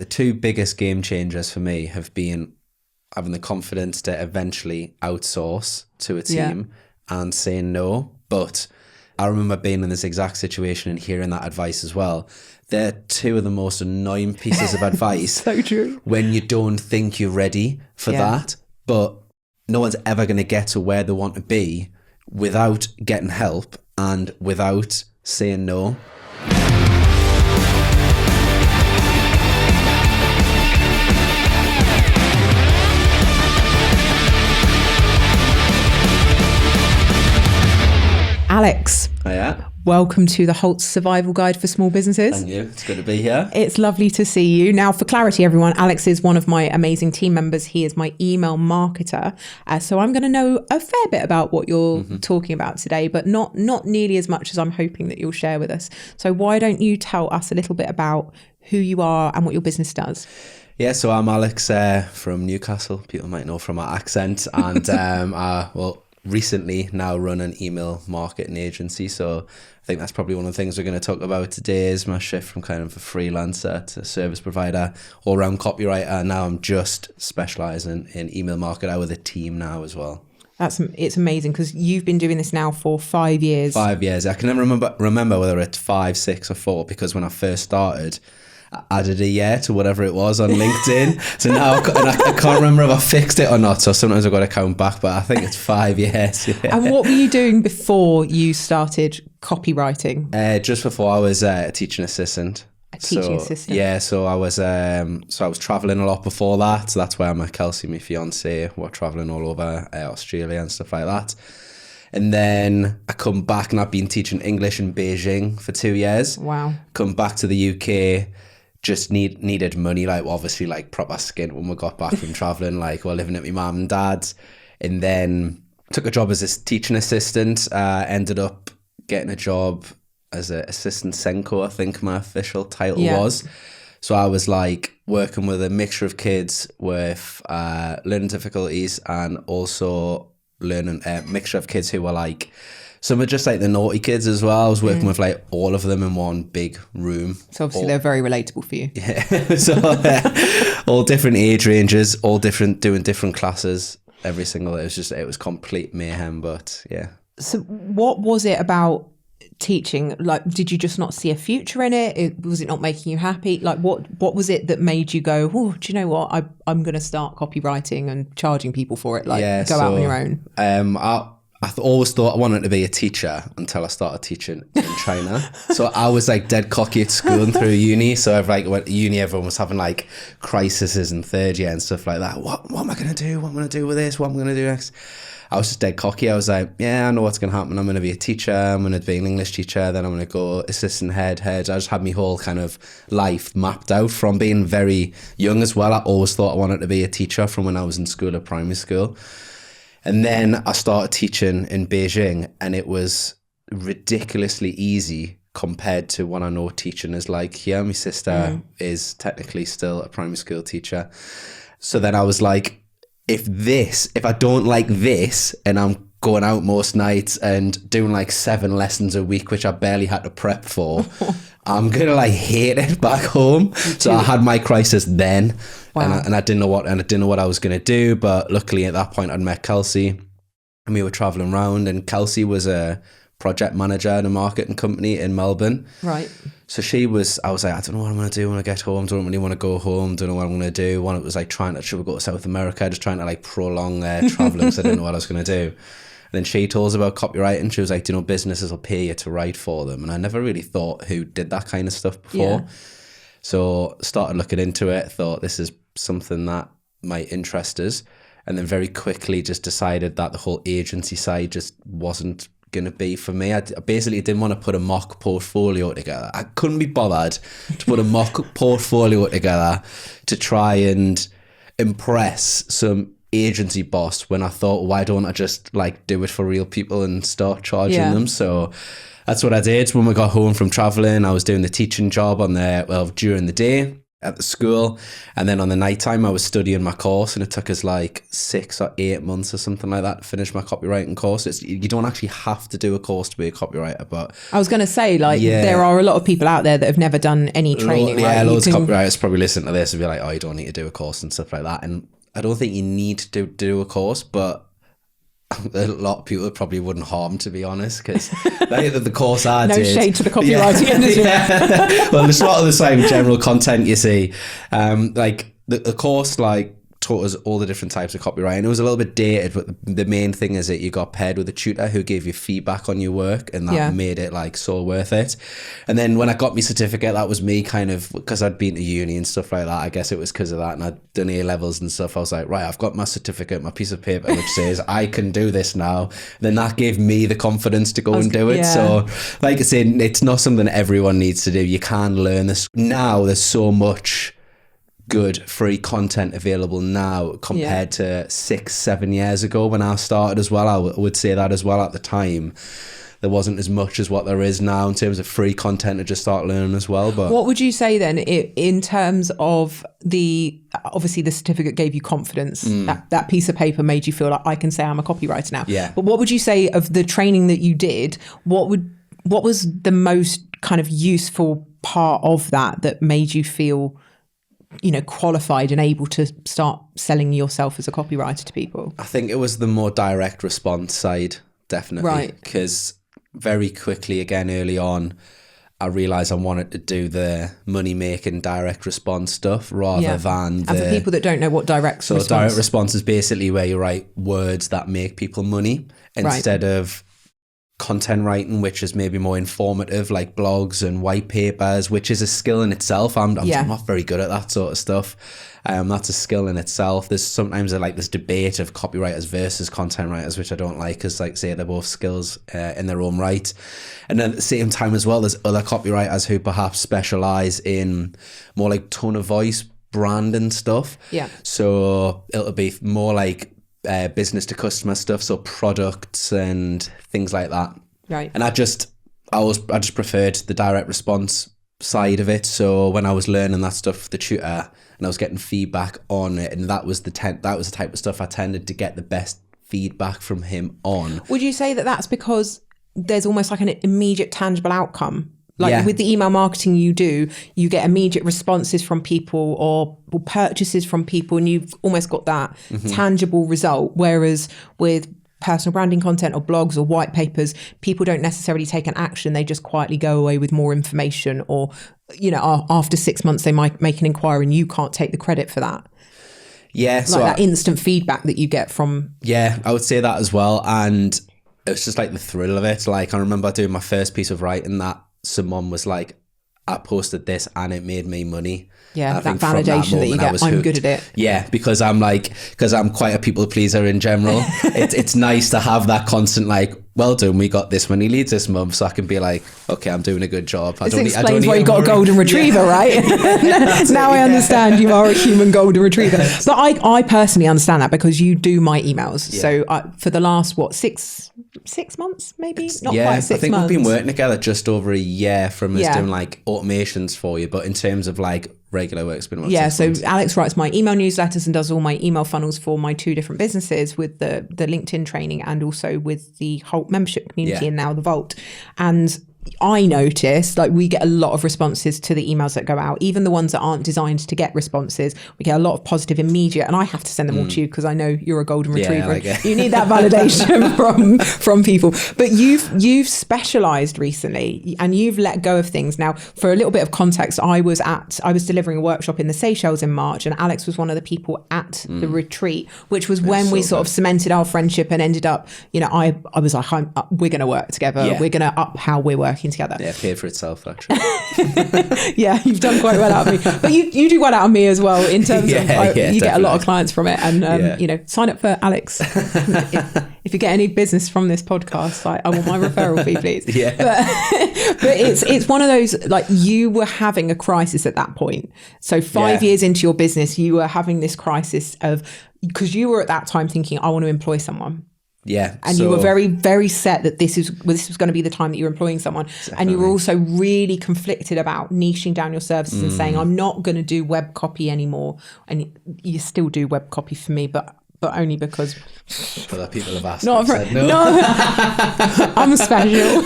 The two biggest game changers for me have been having the confidence to eventually outsource to a team and saying no. But I remember being in this exact situation and hearing that advice as well. They're two of the most annoying pieces of advice. So true. When you don't think you're ready for that, but no one's ever going to get to where they want to be without getting help and without saying no. Alex. Oh, yeah. Welcome to the HoLT Survival Guide for Small Businesses. Thank you. It's good to be here. It's lovely to see you. Now, for clarity, everyone, Alex is one of my amazing team members. He is my email marketer. So I'm going to know a fair bit about what you're talking about today, but not nearly as much as I'm hoping that you'll share with us. So why don't you tell us a little bit about who you are and what your business does? Yeah, so I'm Alex from Newcastle. People might know from my accent. And recently now run an email marketing agency. So I think that's probably one of the things we're going to talk about today is my shift from kind of a freelancer to a service provider, all around copywriter. Now I'm just specialising in email marketing with a team now as well. It's amazing because you've been doing this now for 5 years. 5 years. I can never remember whether it's 5, 6 or 4 because when I first started, I added a year to whatever it was on LinkedIn. So now I can't remember if I fixed it or not. So sometimes I've got to count back, but I think it's 5 years. Yeah. And what were you doing before you started copywriting? Just before I was a teaching assistant. A teaching assistant? Yeah, so I was travelling a lot before that. So that's why I met Kelsey, my fiance. We're travelling all over Australia and stuff like that. And then I come back and I've been teaching English in Beijing for 2 years. Wow. Come back to the UK. Just needed money, like obviously like proper skint when we got back from traveling, like we're living at my mum and dad's, and then took a job as a teaching assistant. Ended up getting a job as an assistant Senko, I think my official title was. So I was like working with a mixture of kids with learning difficulties and also learning a mixture of kids who were like, some are just like the naughty kids as well. I was working with like all of them in one big room. So obviously they're very relatable for you. Yeah. So all different age ranges, all different, doing different classes every single day. It was complete mayhem, but yeah. So what was it about teaching? Like, did you just not see a future in it? Was it not making you happy? Like what was it that made you go, oh, do you know what? I'm going to start copywriting and charging people for it. Like out on your own. I always thought I wanted to be a teacher until I started teaching in China. So I was like dead cocky at school and through uni. So I've like went to uni, everyone was having like crises in third year and stuff like that. What am I going to do? What am I going to do with this? What am I going to do next? I was just dead cocky. I was like, yeah, I know what's going to happen. I'm going to be a teacher. I'm going to be an English teacher. Then I'm going to go assistant head. I just had my whole kind of life mapped out from being very young as well. I always thought I wanted to be a teacher from when I was in school at primary school. And then I started teaching in Beijing and it was ridiculously easy compared to what I know teaching is like here. My sister is technically still a primary school teacher. So then I was like, if I don't like this and I'm going out most nights and doing like 7 lessons a week, which I barely had to prep for, I'm going to like hate it back home. So I had my crisis then. Wow. And I didn't know what I was going to do. But luckily at that point I'd met Kelsey and we were traveling around and Kelsey was a project manager in a marketing company in Melbourne. Right. So I was like, I don't know what I'm going to do when I get home. Don't really want to go home. Don't know what I'm going to do. One, it was like should we go to South America? Just trying to like prolong traveling. So I didn't know what I was going to do. And then she told us about copywriting. She was like, do you know, businesses will pay you to write for them. And I never really thought who did that kind of stuff before. Yeah. So started looking into it, thought this is something that might interest us. And then very quickly just decided that the whole agency side just wasn't going to be for me. I basically didn't want to put a mock portfolio together. I couldn't be bothered to put a mock portfolio together to try and impress some agency boss when I thought, why don't I just like do it for real people and start charging them? So that's what I did. When we got home from traveling, I was doing the teaching job during the day. at the school, and then on the night time I was studying my course, and it took us like 6 or 8 months or something like that to finish my copywriting course. You don't actually have to do a course to be a copywriter, but I was going to say, like, there are a lot of people out there that have never done any training. Loads of copywriters probably listen to this and be like, oh, you don't need to do a course and stuff like that. And I don't think you need to do a course, but a lot of people probably wouldn't harm, to be honest, because the course I did. No shade to the copywriting industry. Well, there's a lot of the same general content you see. Like the course, like, taught us all the different types of copywriting. It was a little bit dated, but the main thing is that you got paired with a tutor who gave you feedback on your work, and that made it like so worth it. And then when I got my certificate, that was me kind of, because I'd been to uni and stuff like that, I guess it was because of that, and I'd done A levels and stuff. I was like, right, I've got my certificate, my piece of paper which says I can do this now. Then that gave me the confidence to go and do it. So like I said, it's not something everyone needs to do. You can learn this. Now there's so much good free content available now compared to 6-7 years ago when I started as well. I would say that as well. At the time, there wasn't as much as what there is now in terms of free content to just start learning as well. But what would you say then in terms of obviously the certificate gave you confidence, that piece of paper made you feel like I can say I'm a copywriter now. But what would you say of the training that you did? What was the most kind of useful part of that made you feel, you know, qualified and able to start selling yourself as a copywriter to people? I think it was the more direct response side, definitely. Right. Because very quickly, again, early on, I realised I wanted to do the money-making direct response stuff rather than And for people that don't know what direct response... So direct response is basically where you write words that make people money instead of content writing, which is maybe more informative, like blogs and white papers, which is a skill in itself. I'm not very good at that sort of stuff. That's a skill in itself. There's sometimes like this debate of copywriters versus content writers, which I don't like, because like say they're both skills in their own right. And then at the same time as well, there's other copywriters who perhaps specialize in more like tone of voice, brand and stuff. So it'll be more like business to customer stuff, so products and things like that. And I just preferred the direct response side of it. So when I was learning that stuff, the tutor, and I was getting feedback on it, and that was the type of stuff I tended to get the best feedback from him on. Would you say that that's because there's almost like an immediate tangible outcome? Like with the email marketing you do, you get immediate responses from people or purchases from people, and you've almost got that tangible result. Whereas with personal branding content or blogs or white papers, people don't necessarily take an action. They just quietly go away with more information, or, you know, after 6 months, they might make an inquiry and you can't take the credit for that. Like so that instant feedback that you get from... Yeah, I would say that as well. And it's just like the thrill of it. Like I remember doing my first piece of writing that someone was like, I posted this and it made me money. Yeah, that validation that you get, I'm good at it. Yeah, because I'm quite a people pleaser in general. It's nice to have that constant like, well done, we got this many leads this month, so I can be like, okay, I'm doing a good job. This explains why you got a golden retriever, right? Now I understand you are a human golden retriever. But I personally understand that because you do my emails. Yeah. So for the last, 6 months, maybe? Not quite 6 months. I think we've been working together just over a year from us doing like automations for you. But in terms of like regular work, it's been about 6 months. So Alex writes my email newsletters and does all my email funnels for my 2 different businesses, with the LinkedIn training and also with the HoLT membership community and now the Vault. And I noticed like we get a lot of responses to the emails that go out, even the ones that aren't designed to get responses. We get a lot of positive immediate, and I have to send them all to you because I know you're a golden retriever. You need that validation from people. But you've specialized recently and you've let go of things. Now, for a little bit of context, I was delivering a workshop in the Seychelles in March, and Alex was one of the people at the retreat, which was when we sort of cemented our friendship and ended up, you know, I was like, we're going to work together. We're going to up how we're working together. Yeah, paid for itself actually. Yeah, you've done quite well out of me, but you do well out of me as well in terms of you definitely get a lot of clients from it, and you know, sign up for Alex if you get any business from this podcast. I want my referral fee, please. But it's one of those, like, you were having a crisis at that point. So 5 years into your business, you were having this crisis of, because you were at that time thinking, I want to employ someone. Yeah. And you were very, very set that this was going to be the time that you're employing someone. Definitely. And you were also really conflicted about niching down your services and saying, I'm not going to do web copy anymore. And you still do web copy for me, but only because other people have asked. No, I'm special.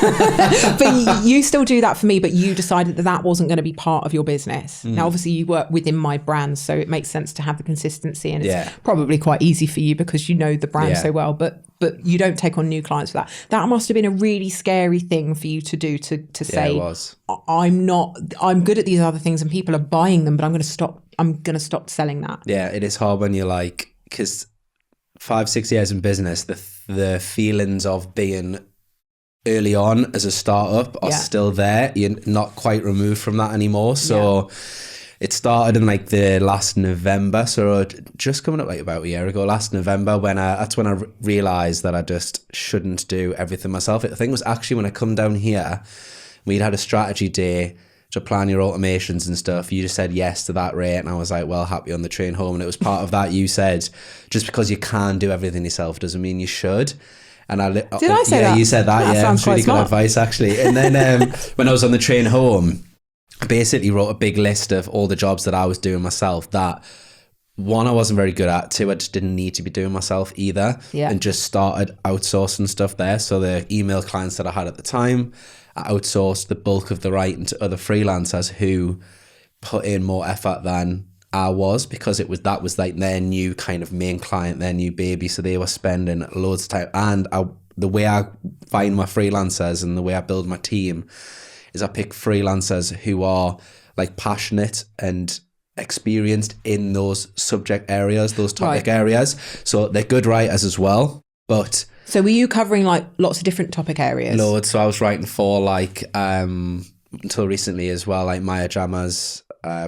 But you still do that for me, but you decided that wasn't going to be part of your business. Now, obviously you work within my brand, so it makes sense to have the consistency, and it's probably quite easy for you because you know the brand so well, but you don't take on new clients for that. That must have been a really scary thing for you to do, to say, it was. I'm good at these other things and people are buying them, but I'm going to stop selling that. Yeah, it is hard when you're like, because 5-6 years in business, the feelings of being early on as a startup are still there. You're not quite removed from that anymore. So it started in like the last November, so just coming up like about a year ago, last November, that's when I realized that I just shouldn't do everything myself. The thing was actually when I come down here, we'd had a strategy day to plan your automations and stuff. You just said yes to that rate, and I was like, well, happy on the train home. And it was part of that. You said just because you can do everything yourself doesn't mean you should. And did I say that? You said that. That sounds it's really quite good advice actually. And then when I was on the train home, I basically wrote a big list of all the jobs that I was doing myself that, one, I wasn't very good at, two, I just didn't need to be doing myself either, and just started outsourcing stuff there. So the email clients that I had at the time, I outsourced the bulk of the writing to other freelancers who put in more effort than I was, because that was like their new kind of main client, their new baby. So they were spending loads of time. And the way I find my freelancers and the way I build my team is I pick freelancers who are like passionate and experienced in those subject areas, those topic areas. So they're good writers as well. So were you covering like lots of different topic areas? Loads. So I was writing for like, until recently as well, like Maya Jama's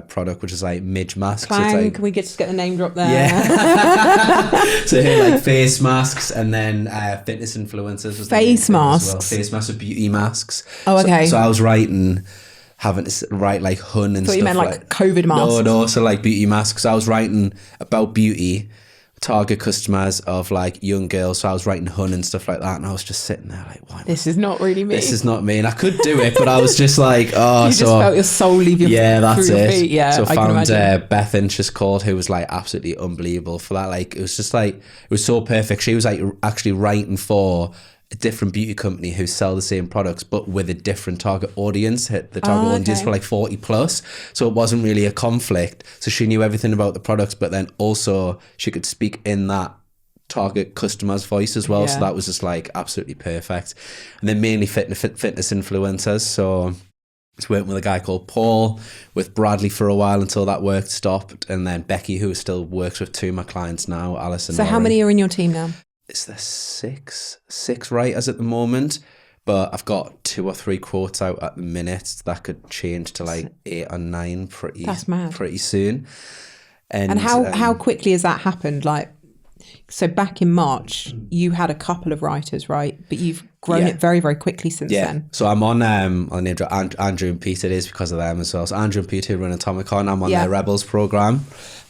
product, which is like Midge masks. Clang, like, can we just get the name drop there? Yeah. So here like face masks, and then fitness influencers. Face masks? Well. Face masks with beauty masks. Oh, okay. So I was having to write like hun and stuff. You meant like COVID masks? No, so like beauty masks. I was writing about beauty, target customers of like young girls. So I was writing hun and stuff like that, and I was just sitting there like, why? This is not really me. This is not me, and I could do it, but I was just like, oh, you just felt your soul leave your that's through it. Your feet. Yeah, so I found Beth Inch is called, who was like absolutely unbelievable for that. Like it was just like, it was so perfect. She was like actually writing for a different beauty company who sell the same products but with a different target audience. The target audience for like 40 plus, so it wasn't really a conflict. So she knew everything about the products, but then also she could speak in that target customer's voice as well. So that was just like absolutely perfect. And then mainly fitness influencers. So I was working with a guy called Paul, with Bradley for a while until that work stopped, and then Becky, who still works with two of my clients now, Alice and So Laurie. how many are in your team now? Is there six writers at the moment, but I've got 2 or 3 quotes out at the minute. That could change to like 8 or 9 pretty soon. And how quickly has that happened? Like, so back in March, you had a couple of writers, right? But you've grown it very, very quickly since then. So I'm on Andrew and Pete. It is because of them as well. So Andrew and Pete, who run Atomicon, I'm on their Rebels program,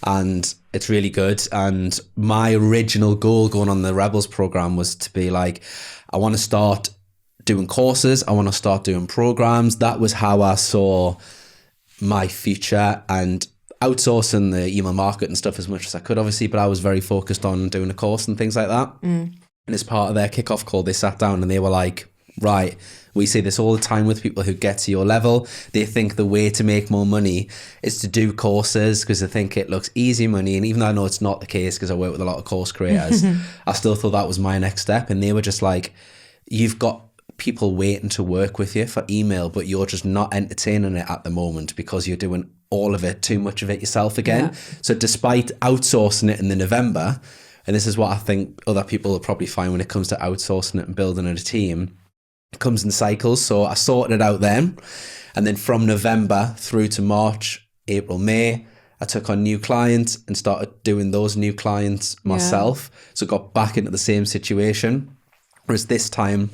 and it's really good. And my original goal going on the Rebels program was to be like, I want to start doing courses. I want to start doing programs. That was how I saw my future, and outsourcing the email market and stuff as much as I could, obviously, but I was very focused on doing a course and things like that. And as part of their kickoff call, they sat down and they were like, right, we see this all the time with people who get to your level. They think the way to make more money is to do courses because they think it looks easy money. And even though I know it's not the case because I work with a lot of course creators, I still thought that was my next step. And they were just like, you've got people waiting to work with you for email, but you're just not entertaining it at the moment because you're doing all of it, too much of it yourself again. So despite outsourcing it in the November, and this is what I think other people will probably find when it comes to outsourcing it and building a team, it comes in cycles. So I sorted it out then. And then from November through to March, April, May, I took on new clients and started doing those new clients myself. So got back into the same situation. Whereas this time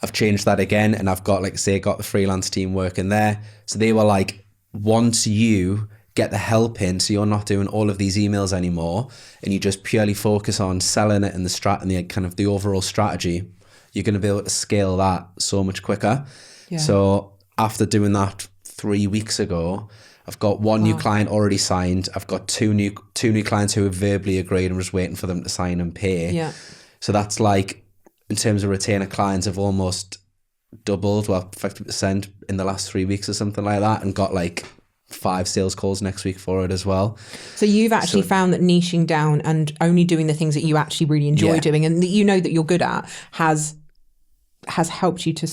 I've changed that again, and I've got, like I say, got the freelance team working there. So they were like, once you get the help in, so you're not doing all of these emails anymore, and you just purely focus on selling it and the kind of the overall strategy, you're going to be able to scale that so much quicker. Yeah. So after doing that 3 weeks ago, I've got one new client already signed. I've got two new clients who have verbally agreed and was waiting for them to sign and pay. Yeah. So that's like, in terms of retainer clients, I've almost doubled, 50% in the last 3 weeks or something like that, and got like 5 sales calls next week for it as well. So you've actually found that niching down and only doing the things that you actually really enjoy doing and that you know that you're good at has helped you to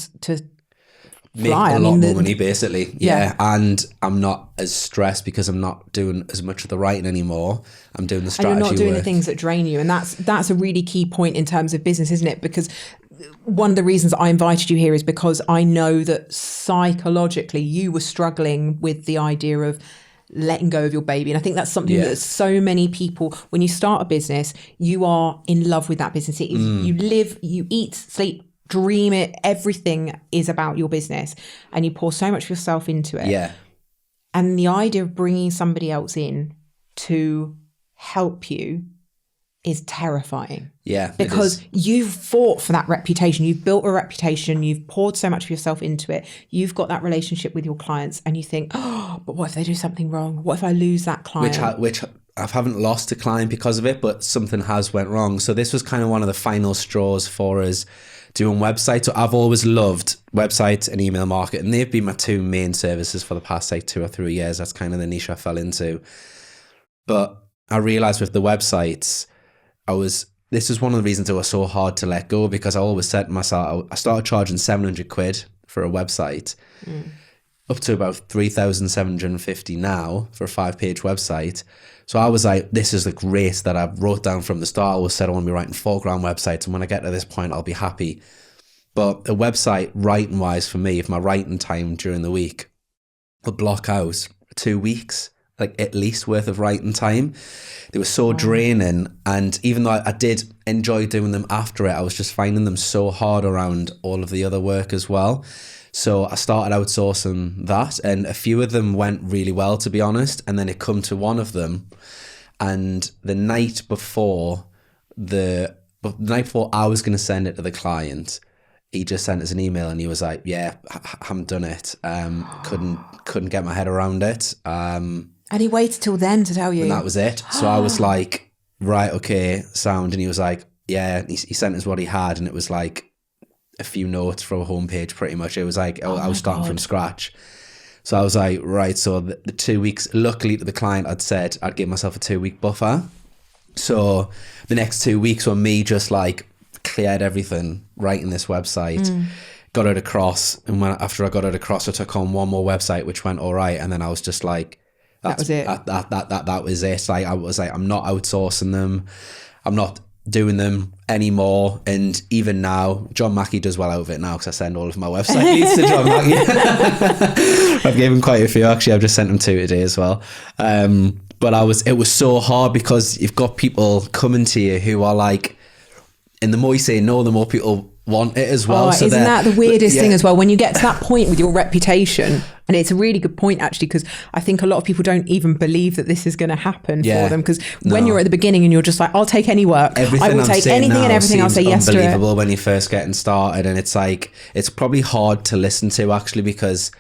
make a lot more money, basically. Yeah. And I'm not as stressed because I'm not doing as much of the writing anymore. I'm doing the strategy and you're not doing work. The things that drain you. And that's a really key point in terms of business, isn't it? Because one of the reasons I invited you here is because I know that psychologically you were struggling with the idea of letting go of your baby. And I think that's something that so many people, when you start a business, you are in love with that business. It is, you live, you eat, sleep, dream it, everything is about your business, and you pour so much of yourself into it. Yeah. And the idea of bringing somebody else in to help you is terrifying. Yeah. Because you've fought for that reputation. You've built a reputation. You've poured so much of yourself into it. You've got that relationship with your clients, and you think, oh, but what if they do something wrong? What if I lose that client? Which I haven't lost a client because of it, but something has went wrong. So this was kind of one of the final straws for us doing websites. So I've always loved websites and email marketing. They've been my 2 main services for the past like 2 or 3 years. That's kind of the niche I fell into. But I realized with the websites, this was one of the reasons it was so hard to let go, because I always said to myself, I started charging 700 quid for a website, up to about 3,750 now for a 5-page website. So I was like, this is the rate that I wrote down from the start. I always said I want to be writing 4 grand websites, and when I get to this point, I'll be happy. But a website writing wise for me, if my writing time during the week would block out 2 weeks, like at least worth of writing time, they were so draining. And even though I did enjoy doing them after it, I was just finding them so hard around all of the other work as well. So I started outsourcing that, and a few of them went really well, to be honest. And then it come to one of them, and the night before I was going to send it to the client, he just sent us an email and he was like, yeah, I haven't done it. Couldn't get my head around it. And he waited till then to tell you. And that was it. So I was like, right, okay, sound. And he was like, yeah, he sent us what he had, and it was like a few notes from a homepage pretty much. It was like, I was starting from scratch. So I was like, right, so the 2 weeks, luckily to the client, I'd said I'd give myself a 2-week buffer. So the next 2 weeks were me just like cleared everything, writing this website, got it across. And after I got it across, I took on one more website, which went all right. And then I was just like, that was it. That was it. Like, I was like, I'm not outsourcing them. I'm not doing them anymore. And even now, John Mackey does well out of it now, because I send all of my website leads to John Mackey. I've given quite a few, actually. I've just sent him 2 today as well. But it was so hard, because you've got people coming to you who are like, and the more you say no, the more people want it as well. So isn't that the weirdest thing as well? When you get to that point with your reputation, and it's a really good point actually, because I think a lot of people don't even believe that this is going to happen for them. Because when you're at the beginning and you're just like, I'll take any work, I will take anything and everything, I'll say yes to it. Unbelievable when you're first getting started, and it's like, it's probably hard to listen to actually, because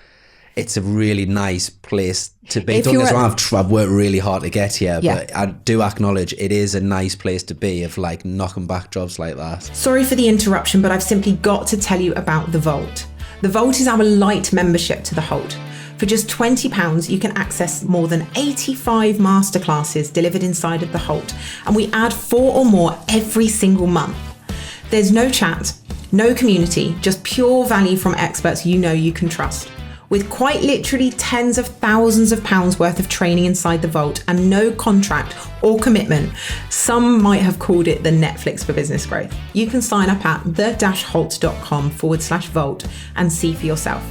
it's a really nice place to be. Don't get me wrong, I've worked really hard to get here, but I do acknowledge it is a nice place to be, of like knocking back jobs like that. Sorry for the interruption, but I've simply got to tell you about the HoLT. The HoLT is our light membership to the HoLT. For just £20, you can access more than 85 masterclasses delivered inside of the HoLT, and we add 4 or more every single month. There's no chat, no community, just pure value from experts you can trust. With quite literally tens of thousands of pounds worth of training inside the HoLT and no contract or commitment, some might have called it the Netflix for business growth. You can sign up at the-holt.com/HoLT and see for yourself.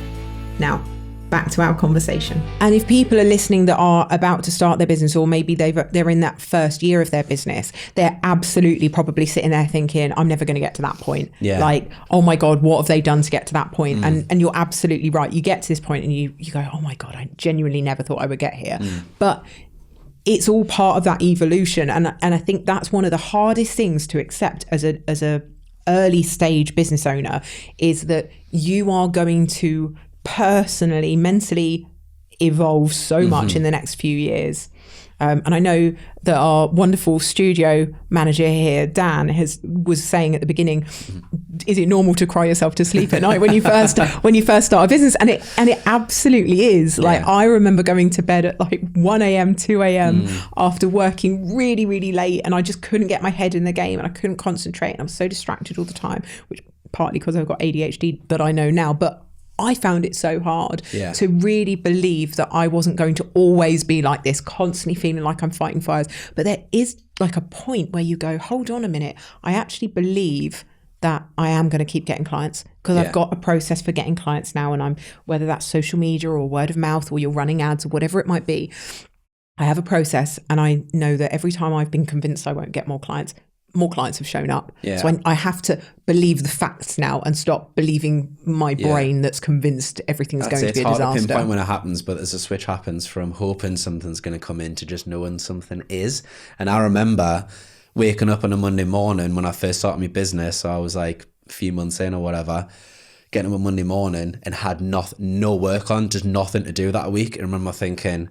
Now, back to our conversation. And if people are listening that are about to start their business, or maybe they're in that first year of their business, they're absolutely probably sitting there thinking, I'm never going to get to that point. Yeah. Like, oh my God, what have they done to get to that point? And you're absolutely right. You get to this point and you go, oh my God, I genuinely never thought I would get here. But it's all part of that evolution. And I think that's one of the hardest things to accept as a early stage business owner, is that you are going to personally, mentally evolve so much in the next few years. And I know that our wonderful studio manager here, Dan, was saying at the beginning, is it normal to cry yourself to sleep at night when you first start a business? And it absolutely is. Like, I remember going to bed at like 1 a.m, 2 a.m. after working really, really late, and I just couldn't get my head in the game and I couldn't concentrate and I was so distracted all the time, which partly because I've got ADHD that I know now, but I found it so hard to really believe that I wasn't going to always be like this, constantly feeling like I'm fighting fires. But there is like a point where you go, hold on a minute, I actually believe that I am going to keep getting clients, because I've got a process for getting clients now, and whether that's social media or word of mouth or you're running ads or whatever it might be, I have a process, and I know that every time I've been convinced I won't get more clients have shown up. So I have to believe the facts now and stop believing my brain that's convinced everything's going to be a disaster. It's hard to pinpoint when it happens, but there's a switch happens from hoping something's going to come in to just knowing something is. And I remember waking up on a Monday morning when I first started my business, so I was like a few months in or whatever, getting up on Monday morning and had no work on, just nothing to do that week. And I remember thinking,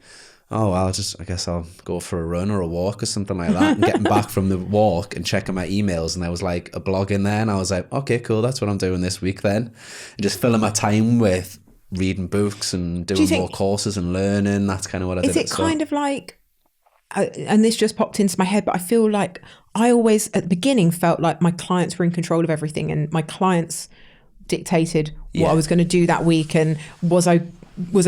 oh, I guess I'll go for a run or a walk or something like that. And getting back from the walk and checking my emails, and there was like a blog in there, and I was like, okay, cool, that's what I'm doing this week then. And just filling my time with reading books and doing more courses and learning. That's kind of what I did. Is it kind of like, and this just popped into my head, but I feel like I always at the beginning felt like my clients were in control of everything, and my clients dictated what I was going to do that week, and was I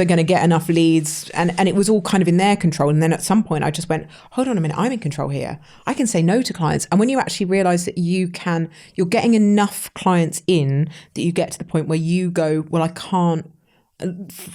going to get enough leads, and it was all kind of in their control. And then at some point I just went, hold on a minute, I'm in control here. I can say no to clients. And when you actually realize that you're getting enough clients in that you get to the point where you go, well, I can't,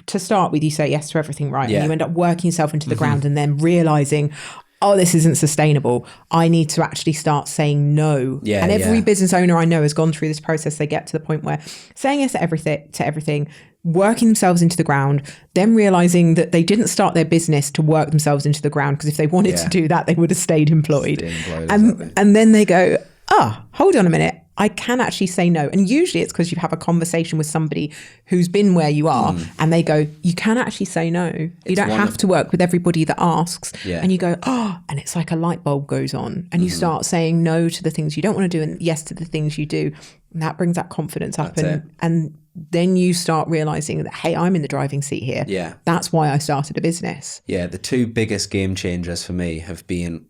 to start with, you say yes to everything, right? And you end up working yourself into the ground, and then realizing, oh, this isn't sustainable. I need to actually start saying no. And every business owner I know has gone through this process. They get to the point where saying yes to everything, working themselves into the ground, then realizing that they didn't start their business to work themselves into the ground, because if they wanted to do that, they would have stayed employed. And then they go, hold on a minute, I can actually say no. And usually it's because you have a conversation with somebody who's been where you are, and they go, you can actually say no. You don't have to work with everybody that asks. And you go, and it's like a light bulb goes on, and you start saying no to the things you don't want to do and yes to the things you do. And that brings that confidence up. And then you start realizing that, hey, I'm in the driving seat here. That's why I started a business. The two biggest game changers for me have been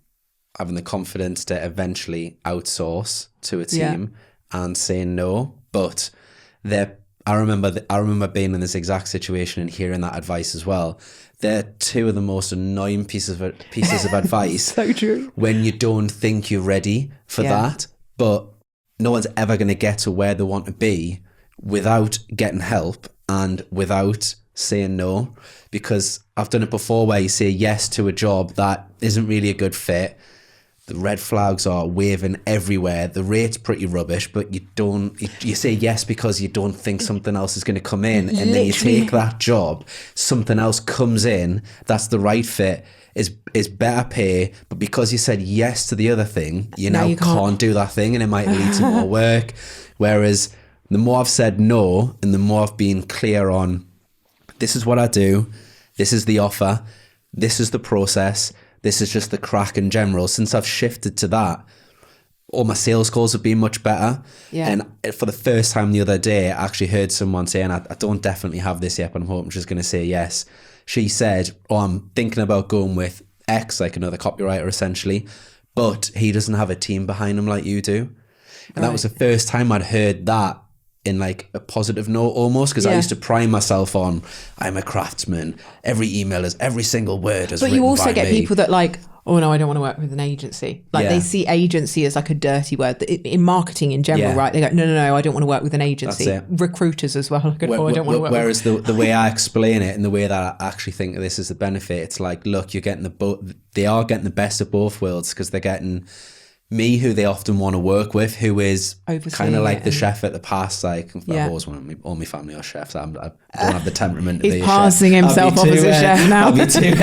having the confidence to eventually outsource to a team and saying no. But I remember being in this exact situation and hearing that advice as well. They're two of the most annoying pieces of advice. So true. When you don't think you're ready for that, but no one's ever going to get to where they want to be without getting help and without saying no. Because I've done it before, where you say yes to a job that isn't really a good fit. The red flags are waving everywhere. The rate's pretty rubbish, but you say yes because you don't think something else is going to come in. And then you take that job, something else comes in that's the right fit, is better pay, but because you said yes to the other thing, you now can't do that thing, and it might lead to more work. Whereas the more I've said no, and the more I've been clear on, this is what I do, this is the offer, this is the process, this is just the crack in general. Since I've shifted to that, all my sales calls have been much better. And for the first time the other day, I actually heard someone saying, I don't definitely have this yet, but I'm hoping she's going to say yes. She said, I'm thinking about going with X, like another copywriter essentially, but he doesn't have a team behind him like you do. And that was the first time I'd heard that in like a positive note almost, because I used to pride myself on, I'm a craftsman, every email is, every single word is written by me. But you also get people that like, oh no, I don't want to work with an agency. Like they see agency as like a dirty word in marketing in general, right? They go, no, I don't want to work with an agency. Recruiters as well. Like, I don't want to work whereas the way I explain it and the way that I actually think of this as a benefit, it's like, look, you're getting they are getting the best of both worlds, because they're getting me, who they often want to work with, who is kind of like the chef at the past. Like, I've always wanted all my family are chefs. I don't have the temperament to be a chef. He's passing himself off as a chef now. I'll be too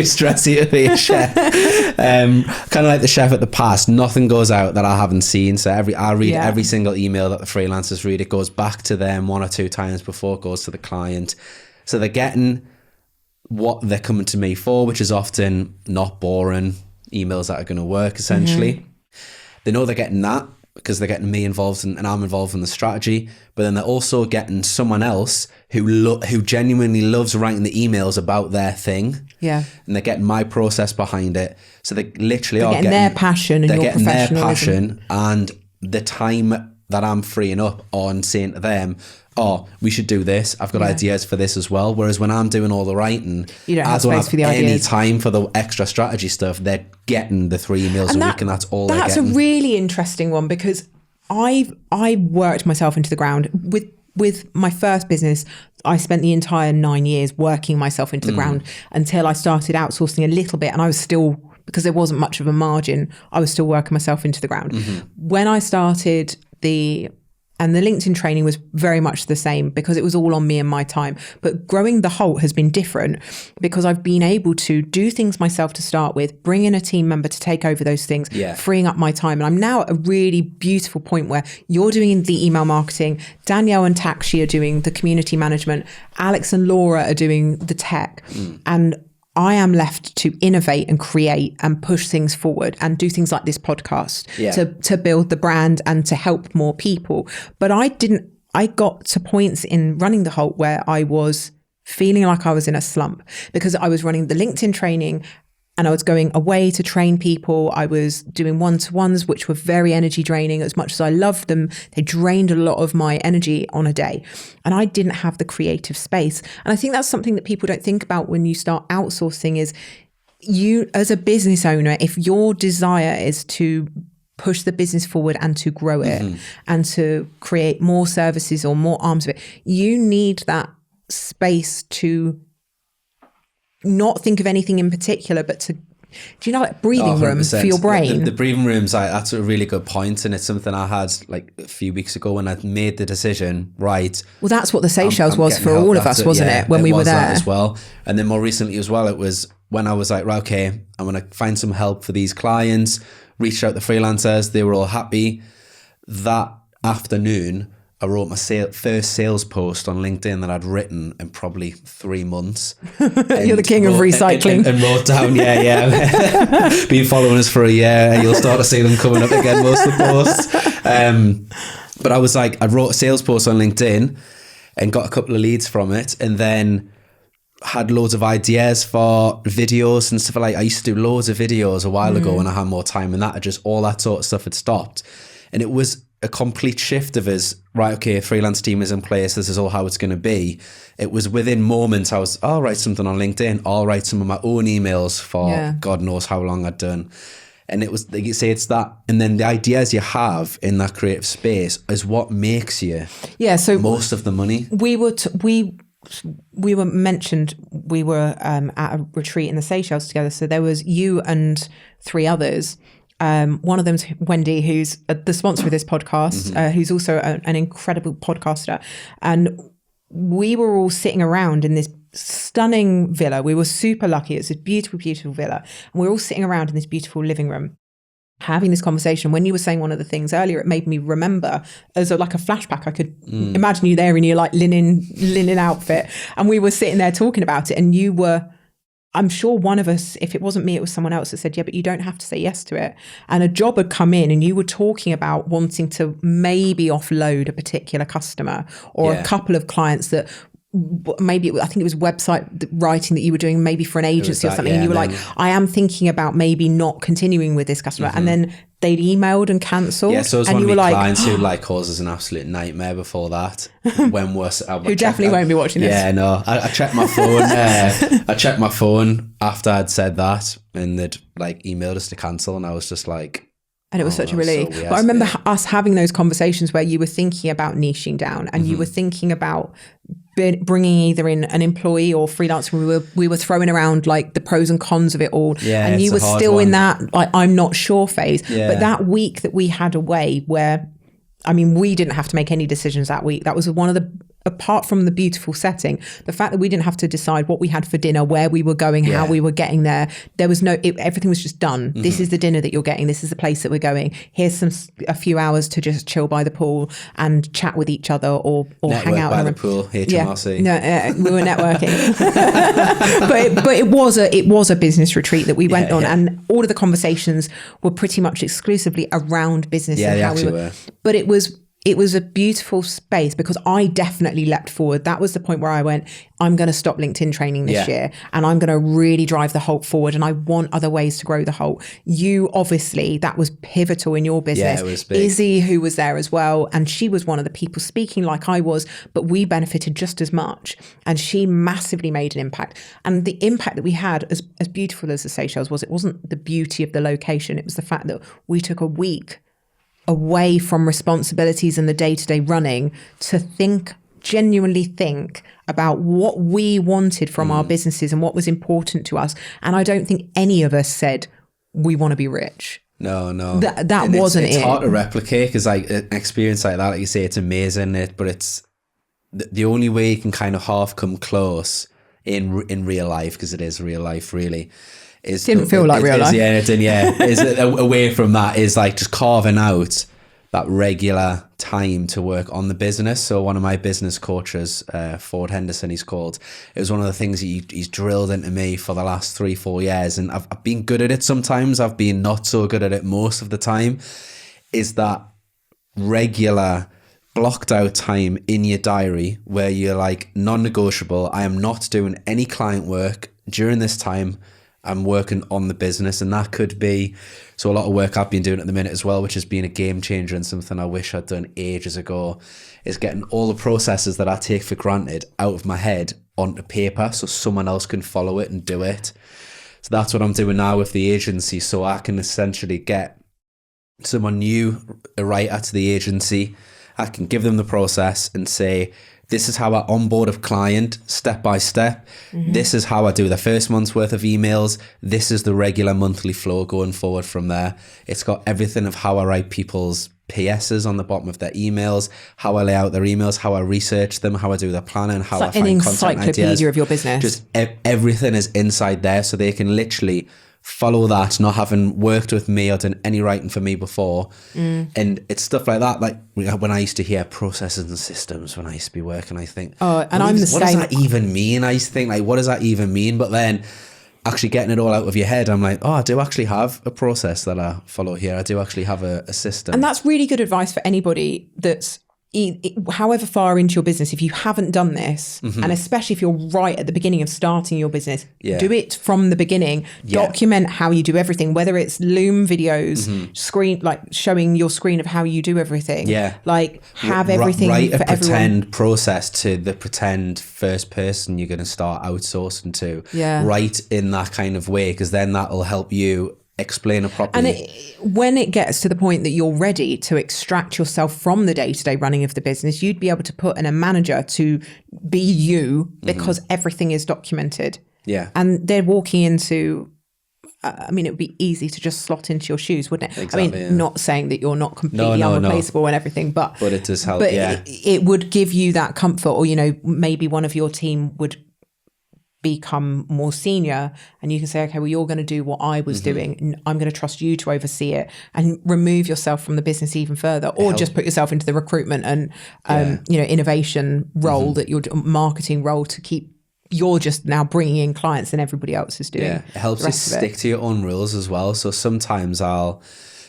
stressy to be a chef. Kind of like the chef at the past. Nothing goes out that I haven't seen. So I read every single email that the freelancers read. It goes back to them 1 or 2 times before it goes to the client. So they're getting what they're coming to me for, which is often not boring emails that are going to work, essentially. They know they're getting that because they're getting me involved and I'm involved in the strategy, but then they're also getting someone else who genuinely loves writing the emails about their thing. Yeah. And they're getting my process behind it. So they literally are getting their passion and your professionalism. Their passion and the time that I'm freeing up on saying to them, oh, we should do this. I've got ideas for this as well. Whereas when I'm doing all the writing, I don't have any time for the extra strategy stuff. They're getting the 3 emails a week, and that's all they're getting. That's a really interesting one, because I worked myself into the ground. With my first business, I spent the entire 9 years working myself into the ground until I started outsourcing a little bit, and I was still, because there wasn't much of a margin, I was still working myself into the ground. When I started the LinkedIn training was very much the same, because it was all on me and my time. But growing the HoLT has been different, because I've been able to do things myself to start with, bring in a team member to take over those things, freeing up my time. And I'm now at a really beautiful point where you're doing the email marketing, Danielle and Takshi are doing the community management, Alex and Laura are doing the tech. And I am left to innovate and create and push things forward and do things like this podcast to build the brand and to help more people. But I got to points in running the HoLT where I was feeling like I was in a slump, because I was running the LinkedIn training and I was going away to train people. I was doing one-to-ones, which were very energy draining. As much as I loved them, they drained a lot of my energy on a day. And I didn't have the creative space. And I think that's something that people don't think about when you start outsourcing, is you as a business owner, if your desire is to push the business forward and to grow it and to create more services or more arms of it, you need that space to not think of anything in particular, but to, do you know, like breathing room for your brain? The breathing rooms, that's a really good point, and it's something I had like a few weeks ago when I made the decision, right? Well, that's what the Seychelles was for all of us, wasn't it? When we were there as well. And then more recently as well, it was when I was like, right, okay, I'm going to find some help for these clients, reached out to freelancers, they were all happy. That afternoon, I wrote my first sales post on LinkedIn that I'd written in probably 3 months. You're the king of recycling. And wrote down, been following us for a year. You'll start to see them coming up again, most of the posts. But I was like, I wrote a sales post on LinkedIn and got a couple of leads from it, and then had loads of ideas for videos and stuff. Like, I used to do loads of videos a while ago when I had more time, and that all that sort of stuff had stopped. And it was a complete shift of us, right, okay, a freelance team is in place, this is all how it's going to be. It was within moments, I'll write something on LinkedIn, I'll write some of my own emails for God knows how long I'd done. And it was, like you say, it's that, and then the ideas you have in that creative space is what makes you so most of the money. We were mentioned, we were at a retreat in the Seychelles together. So there was you and 3 others. One of them's Wendy, who's the sponsor of this podcast, who's also an incredible podcaster. And we were all sitting around in this stunning villa. We were super lucky. It's a beautiful, beautiful villa. And we were all sitting around in this beautiful living room, having this conversation. When you were saying one of the things earlier, it made me remember as like a flashback. I could imagine you there in your like linen outfit. And we were sitting there talking about it. And you were, I'm sure one of us, if it wasn't me, it was someone else that said, yeah, but you don't have to say yes to it. And a job had come in and you were talking about wanting to maybe offload a particular customer or a couple of clients that maybe I think it was website writing that you were doing maybe for an agency or something, and you were like, I am thinking about maybe not continuing with this customer, and then they'd emailed and cancelled. Yeah, so it was and one you of were my like, clients who like caused us an absolute nightmare before that. When was who definitely won't be watching this. Yeah, no, I checked my phone. I checked my phone after I'd said that, and they'd like emailed us to cancel, and I was just like. And it was such a relief. So but I remember us having those conversations where you were thinking about niching down, and you were thinking about bringing either in an employee or freelancer. We were throwing around like the pros and cons of it all. Yeah, and you were still in that, like, I'm not sure phase. Yeah. But that week that we had away where, I mean, we didn't have to make any decisions that week. That was one of the, apart from the beautiful setting, the fact that we didn't have to decide what we had for dinner, where we were going, how we were getting there. There was no, everything was just done. This is the dinner that you're getting. This is the place that we're going. Here's a few hours to just chill by the pool and chat with each other or hang out by the pool. HMRC. Yeah. No, we were networking, but it was a business retreat that we went on, and all of the conversations were pretty much exclusively around business and how we were. But it was a beautiful space because I definitely leapt forward. That was the point where I went, I'm going to stop LinkedIn training this year, and I'm going to really drive the HoLT forward, and I want other ways to grow the HoLT. You obviously, that was pivotal in your business. Yeah, it was big. Izzy, who was there as well, and she was one of the people speaking like I was, but we benefited just as much, and she massively made an impact. And the impact that we had, as beautiful as the Seychelles was, it wasn't the beauty of the location, it was the fact that we took a week away from responsibilities and the day-to-day running to genuinely think about what we wanted from our businesses and what was important to us. And I don't think any of us said we want to be rich. No. That wasn't it. It's hard to replicate because like an experience like that, like you say, it's amazing. But it's the only way you can kind of half come close in real life, because it is real life really. Didn't feel like real life. Yeah, it didn't. Yeah, is away from that is like just carving out that regular time to work on the business. So one of my business coaches, Ford Henderson, he's called. It was one of the things he's drilled into me for the last 3-4 years, and I've been good at it sometimes. I've been not so good at it most of the time. Is that regular blocked out time in your diary where you're like non-negotiable. I am not doing any client work during this time. I'm working on the business, and that could be, so a lot of work I've been doing at the minute as well, which has been a game changer and something I wish I'd done ages ago, is getting all the processes that I take for granted out of my head onto paper so someone else can follow it and do it. So that's what I'm doing now with the agency, so I can essentially get someone new, a writer to the agency. I can give them the process and say, this is how I onboard a client step by step. This is how I do the first month's worth of emails. This is the regular monthly flow going forward from there. It's got everything of how I write people's PSs on the bottom of their emails, how I lay out their emails, how I research them, how I do their planning, how I find content ideas. It's like an encyclopedia of your business. Just everything is inside there, so they can literally follow that, not having worked with me or done any writing for me before. And it's stuff like that, like when I used to hear processes and systems when I used to be working, I think, and I'm the same. What does that even mean? I used to think, like, what does that even mean? But then actually getting it all out of your head, I'm like, I do actually have a process that I follow here. I do actually have a system. And that's really good advice for anybody that's however far into your business. If you haven't done this, and especially if you're right at the beginning of starting your business, do it from the beginning. Document how you do everything, whether it's Loom videos, screen, like showing your screen of how you do everything. Like have everything write for a pretend everyone. process to the pretend first person you're going to start outsourcing to. Write in that kind of way, because then that'll help you explain it properly. And when it gets to the point that you're ready to extract yourself from the day-to-day running of the business, you'd be able to put in a manager to be you, because everything is documented. And they're walking into, I mean, it would be easy to just slot into your shoes, wouldn't it? Exactly, I mean, not saying that you're not completely unreplaceable and everything, but it does help. But it would give you that comfort, or, you know, maybe one of your team would become more senior, and you can say, okay, well, you're going to do what I was doing. I'm going to trust you to oversee it, and remove yourself from the business even further, or just put yourself into the recruitment and you know, innovation role, that you're marketing role, to keep, you're just now bringing in clients and everybody else is doing. It helps you stick to your own rules as well. So sometimes I'll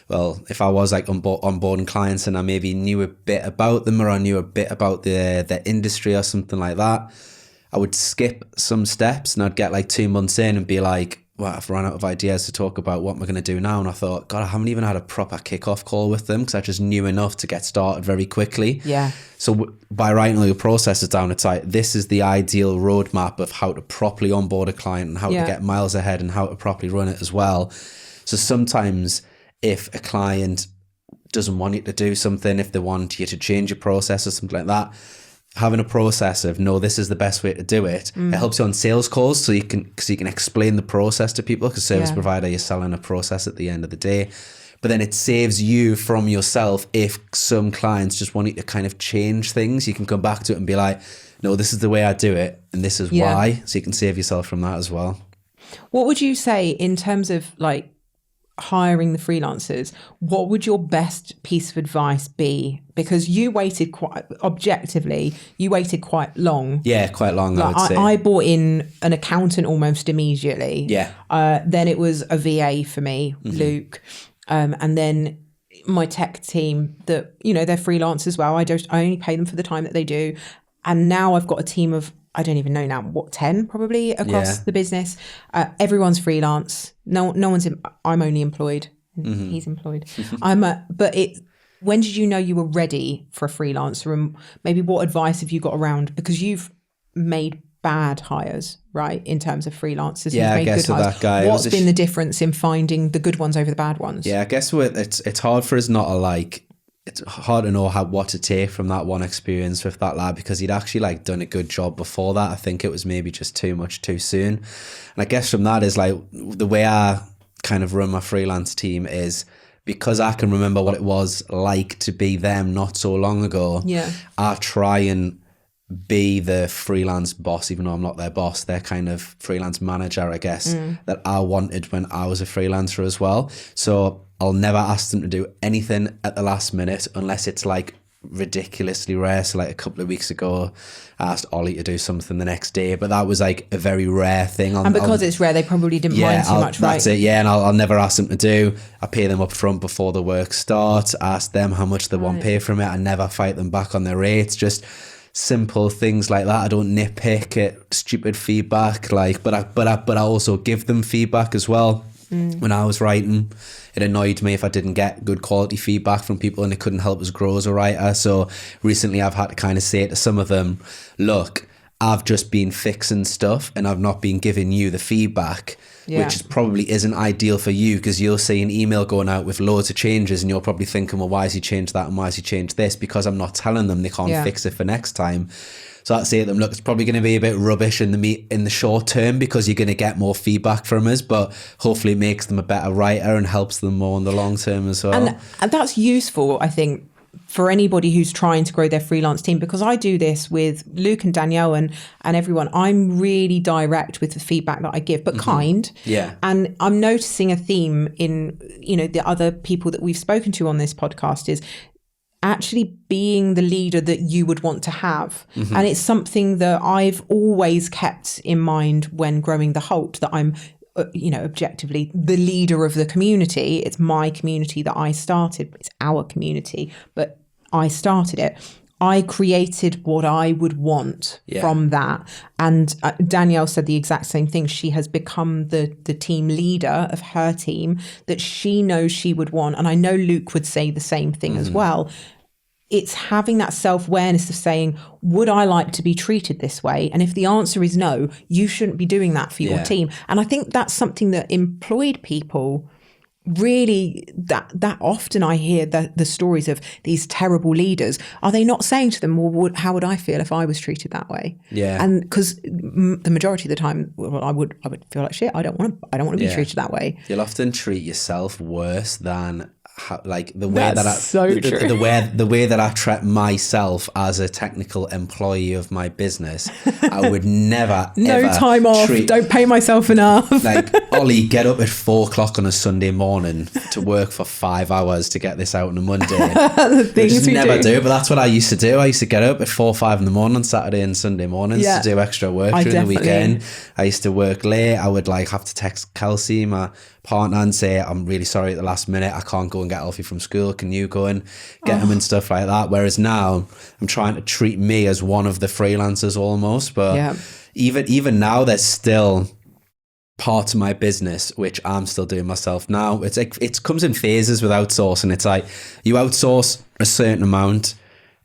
well, if I was like onboarding clients and I maybe knew a bit about them, or I knew a bit about their industry or something like that, I would skip some steps and I'd get like 2 months in and be like, well, I've run out of ideas to talk about. What am I going to do now? And I thought, God, I haven't even had a proper kickoff call with them because I just knew enough to get started very quickly. Yeah. So by writing all your processes down, it's like, this is the ideal roadmap of how to properly onboard a client and how to get miles ahead and how to properly run it as well. So sometimes if a client doesn't want you to do something, if they want you to change your process or something like that, having a process of, no, this is the best way to do it. It helps you on sales calls, so you can explain the process to people, because service provider, you're selling a process at the end of the day. But then it saves you from yourself. If some clients just want you to kind of change things, you can come back to it and be like, no, this is the way I do it and this is why. So you can save yourself from that as well. What would you say in terms of like hiring the freelancers? What would your best piece of advice be? Because you waited quite long. Yeah, quite long, I would say. I brought in an accountant almost immediately. Yeah. Then it was a VA for me, Luke. And then my tech team that, they're freelance as well. I only pay them for the time that they do. And now I've got a team of, I don't even know now, 10 probably across the business. Everyone's freelance. No one's, I'm only employed. He's employed. When did you know you were ready for a freelancer, and maybe what advice have you got around, because you've made bad hires, right? In terms of freelancers. Yeah, I guess with that guy. What's been the difference in finding the good ones over the bad ones? Yeah, I guess it's hard for us not to it's hard to know what to take from that one experience with that lad, because he'd actually done a good job before that. I think it was maybe just too much too soon. And I guess from that is the way I kind of run my freelance team is, because I can remember what it was like to be them not so long ago. Yeah. I try and be the freelance boss, even though I'm not their boss, their kind of freelance manager, I guess, that I wanted when I was a freelancer as well. So I'll never ask them to do anything at the last minute unless it's ridiculously rare. So a couple of weeks ago, I asked Ollie to do something the next day, but that was a very rare thing. And because it's rare, they probably didn't mind too much, right? That's it, yeah. And I'll never ask them to do. I pay them up front before the work starts, ask them how much they want pay from it. I never fight them back on their rates, just simple things like that. I don't nitpick at stupid feedback, but I also give them feedback as well. When I was writing, it annoyed me if I didn't get good quality feedback from people, and it couldn't help us grow as a writer. So recently I've had to kind of say to some of them, look, I've just been fixing stuff and I've not been giving you the feedback, which probably isn't ideal for you, because you'll see an email going out with loads of changes and you're probably thinking, well, why has he changed that and why has he changed this? Because I'm not telling them they can't fix it for next time. So I'd say to them, look, it's probably going to be a bit rubbish in the short term, because you're going to get more feedback from us, but hopefully it makes them a better writer and helps them more in the long term as well. And that's useful, I think, for anybody who's trying to grow their freelance team, because I do this with Luke and Danielle and everyone. I'm really direct with the feedback that I give, but kind. Yeah. And I'm noticing a theme in, the other people that we've spoken to on this podcast is actually being the leader that you would want to have. And it's something that I've always kept in mind when growing the HoLT, that I'm, objectively the leader of the community. It's my community that I started. It's our community, but I started it. I created what I would want from that. And Danielle said the exact same thing. She has become the team leader of her team that she knows she would want. And I know Luke would say the same thing as well. It's having that self-awareness of saying, would I like to be treated this way? And if the answer is no, you shouldn't be doing that for your team. And I think that's something that employed people really, that often I hear the stories of these terrible leaders. Are they not saying to them, well, how would I feel if I was treated that way? Yeah. And because the majority of the time, well, I would feel like shit. I don't want to be treated that way. You'll often treat yourself worse than the way that I treat myself as a technical employee of my business. I would never no ever time off, don't pay myself enough. Ollie, get up at 4:00 on a Sunday morning to work for 5 hours to get this out on a Monday. The things we never do, but that's what I used to do. I used to get up at 4 or 5 in the morning on Saturday and Sunday mornings to do extra work during the weekend. I used to work late. I would have to text Kelsey, my partner and say, I'm really sorry at the last minute, I can't go and get Alfie from school, can you go and get him and stuff like that. Whereas now I'm trying to treat me as one of the freelancers almost, but even now there's still parts of my business which I'm still doing myself now. It's like it comes in phases with outsourcing. It's like you outsource a certain amount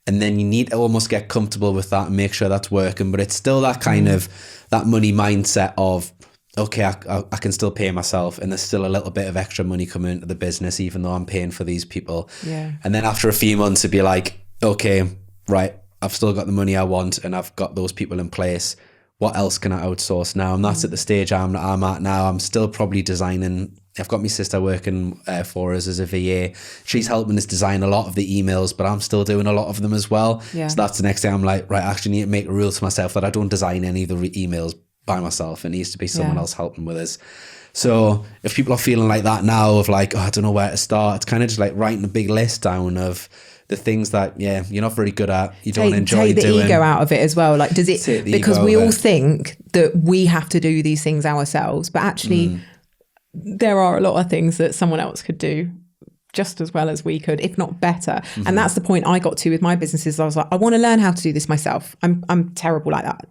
and then you need to almost get comfortable with that and make sure that's working, but it's still that kind of that money mindset of, okay, I can still pay myself and there's still a little bit of extra money coming into the business even though I'm paying for these people. And then after a few months it'd be like, okay, right, I've still got the money I want and I've got those people in place. What else can I outsource now? And that's at the stage I'm at now. I'm still probably designing. I've got my sister working for us as a VA. She's helping us design a lot of the emails, but I'm still doing a lot of them as well. So that's the next thing I'm like, right, I actually need to make a rule to myself that I don't design any of the emails by myself. It needs to be someone else helping with us. So if people are feeling like that now of like, oh, I don't know where to start, it's kind of just like writing a big list down of the things that, you're not very good at, you don't enjoy doing. Take the ego out of it as well. Like, does it, because we all think that we have to do these things ourselves, but actually there are a lot of things that someone else could do just as well as we could, if not better. And that's the point I got to with my businesses. I was like, I want to learn how to do this myself. I'm terrible like that.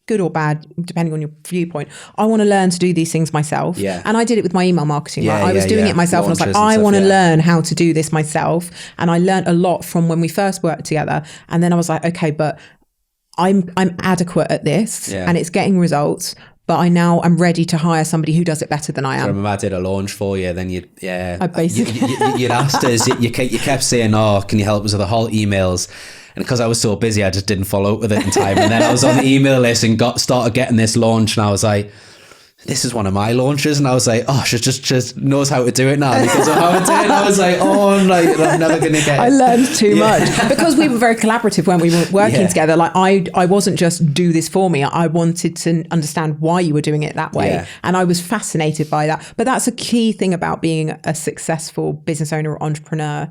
Good or bad, depending on your viewpoint. I want to learn to do these things myself. And I did it with my email marketing. Right? I was doing it myself. Launches, and I was like, I want to learn how to do this myself. And I learned a lot from when we first worked together. And then I was like, okay, but I'm adequate at this and it's getting results. But I'm ready to hire somebody who does it better than I am. I remember I did a launch for you. Then you'd asked us, you kept saying, oh, can you help us with the HoLT emails? And because I was so busy, I just didn't follow up with it in time. And then I was on the email list and started getting this launch. And I was like, this is one of my launches. And I was like, oh, she just knows how to do it now because of how I did it. I was like, I'm never going to get it. I learned too much because we were very collaborative when we were working together. Like I wasn't just do this for me. I wanted to understand why you were doing it that way. And I was fascinated by that. But that's a key thing about being a successful business owner or entrepreneur.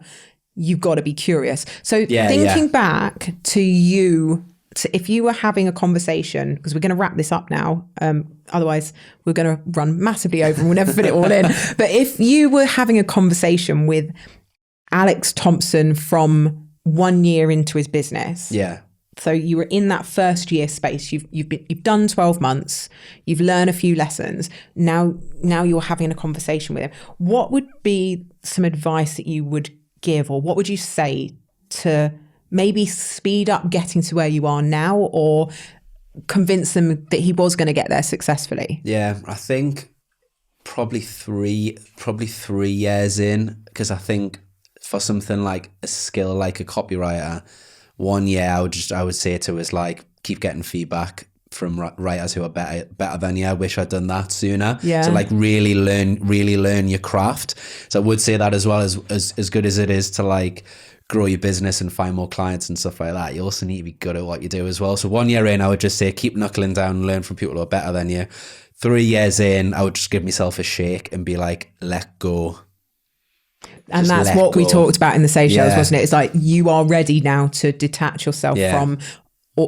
You've got to be curious. So thinking back to you, if you were having a conversation, because we're going to wrap this up now, otherwise we're going to run massively over and we'll never fit it all in. But if you were having a conversation with Alex Thompson from 1 year into his business. So you were in that first year space. You've done 12 months. You've learned a few lessons. Now you're having a conversation with him. What would be some advice that you would give, or what would you say to maybe speed up getting to where you are now, or convince them that he was going to get there successfully? I think probably three years in, because I think for something like a skill like a copywriter, 1 year I would say to is like, keep getting feedback from writers who are better than you. I wish I'd done that sooner. So like really learn your craft. So I would say that as well, as good as it is to like grow your business and find more clients and stuff like that, you also need to be good at what you do as well. So 1 year in, I would just say keep knuckling down and learn from people who are better than you. 3 years in, I would just give myself a shake and be like, let go. And that's what we talked about in the Seychelles, wasn't it? It's like you are ready now to detach yourself from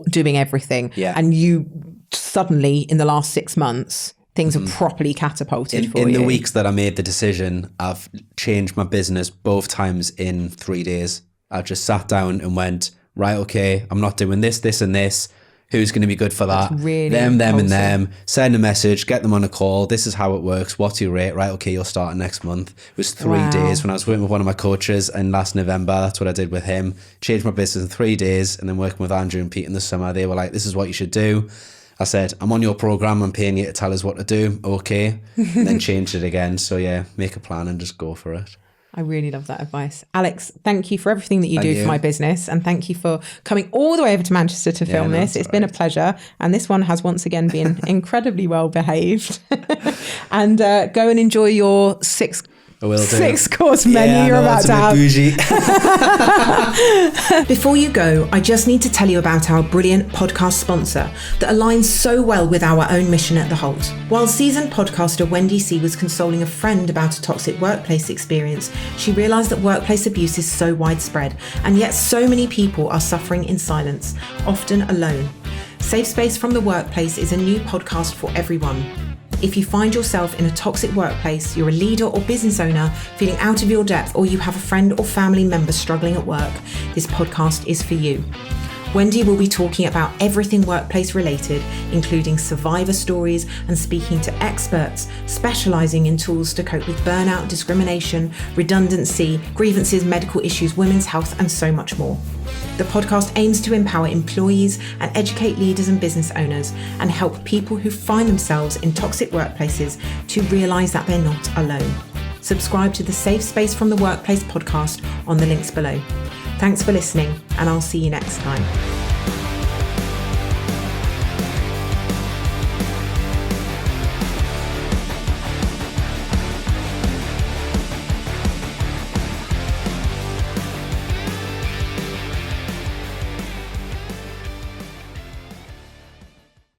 doing everything. And you suddenly, in the last 6 months, things have properly catapulted for you. In the weeks that I made the decision, I've changed my business both times in 3 days. I just sat down and went, right, okay, I'm not doing this, this and this. Who's going to be good for that? Really them, and them. Send a message, get them on a call. This is how it works. What's your rate? Right, okay, you'll start next month. It was 3 days when I was working with one of my coaches, and last November, that's what I did with him. Changed my business in 3 days, and then working with Andrew and Pete in the summer, they were like, this is what you should do. I said, I'm on your program, I'm paying you to tell us what to do. Okay. And then changed it again. So make a plan and just go for it. I really love that advice. Alex, thank you for everything that you do for my business. And thank you for coming all the way over to Manchester to film this. It's been a pleasure. And this one has once again been incredibly well behaved. And go and enjoy your 6-course menu you're about to have. Before you go, I just need to tell you about our brilliant podcast sponsor that aligns so well with our own mission at the HoLT. While seasoned podcaster Wendy C was consoling a friend about a toxic workplace experience, she realised that workplace abuse is so widespread, and yet so many people are suffering in silence, often alone. Safe Space from the Workplace is a new podcast for everyone. If you find yourself in a toxic workplace, you're a leader or business owner feeling out of your depth, or you have a friend or family member struggling at work, this podcast is for you. Wendy will be talking about everything workplace related, including survivor stories and speaking to experts specialising in tools to cope with burnout, discrimination, redundancy, grievances, medical issues, women's health, and so much more. The podcast aims to empower employees and educate leaders and business owners, and help people who find themselves in toxic workplaces to realise that they're not alone. Subscribe to the Safe Space from the Workplace podcast on the links below. Thanks for listening, and I'll see you next time.